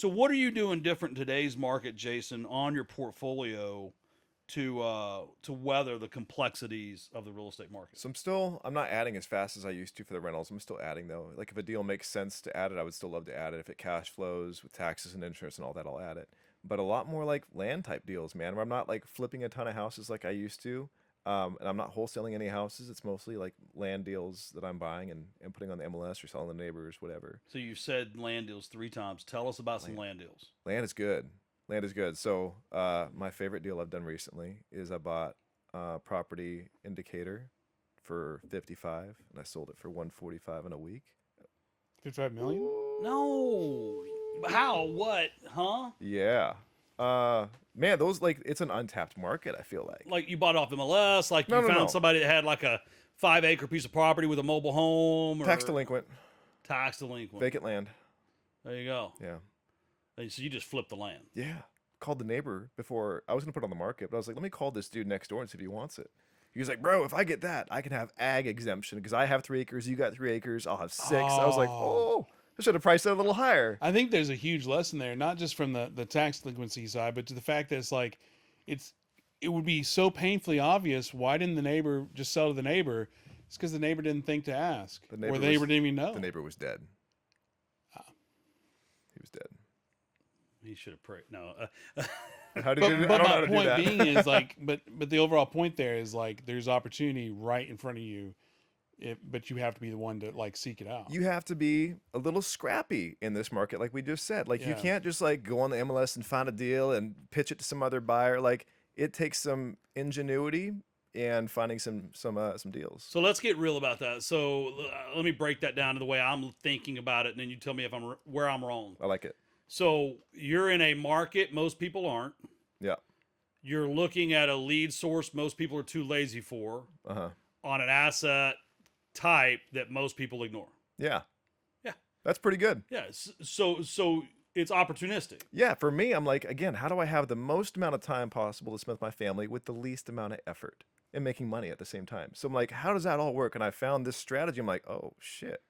So what are you doing different in today's market, Jason, on your portfolio to weather the complexities of the real estate market? So I'm not adding as fast as I used to for the rentals. I'm still adding though. Like if a deal makes sense to add it, I would still love to add it. If it cash flows with taxes and insurance and all that, I'll add it. But a lot more like land type deals, man, where I'm not like flipping a ton of houses like I used to. And I'm not wholesaling any houses. It's mostly like land deals that I'm buying and putting on the MLS or selling the neighbors, whatever. So you said land deals 3 times. Tell us about some Land, land deals. land is good. Land is good. So my favorite deal I've done recently is I bought property indicator for 55 and I sold it for 145 in a week. 55 million. No. How? What? Huh? Yeah. Man, those like it's an untapped market, I feel like. Like you bought it off the MLS? Like No, you no, found no. somebody that had like a 5 acre piece of property with a mobile home? Or Tax delinquent, Tax delinquent. vacant land. There you go. Yeah. And so you just flipped the land. Yeah. Called the neighbor before I was gonna put it on the market, but I was like, let me call this dude next door and see if he wants it. He was like, bro, if I get that, I can have ag exemption because I have 3 acres, you got 3 acres, I'll have six. I was like, oh, I should have priced it a little higher. I think there's a huge lesson there, not just from the tax delinquency side, but to the fact that it's like it would be so painfully obvious. Why didn't the neighbor just sell to the neighbor? It's because the neighbor didn't think to ask, or the neighbor didn't even know. The neighbor was dead. He was dead. He should have prayed. No. How did you? I But don't know how my to do point that. being is like, but the overall point there is like, there's opportunity right in front of you, but you have to be the one to like seek it out. You have to be a little scrappy in this market, like we just said. Like you Yeah. can't just like go on the MLS and find a deal and pitch it to some other buyer. Like it takes some ingenuity and finding some deals. So let's get real about that. So let me break that down to the way I'm thinking about it, and then you tell me if where I'm wrong. I like it. So you're in a market most people aren't. Yeah. You're looking at a lead source most people are too lazy for Uh-huh. on an asset type that most people ignore. Yeah. Yeah. That's pretty good. Yeah. So it's opportunistic. Yeah, for me, I'm like, again, how do I have the most amount of time possible to spend with my family with the least amount of effort and making money at the same time? So I'm like, how does that all work? And I found this strategy. I'm like, oh shit.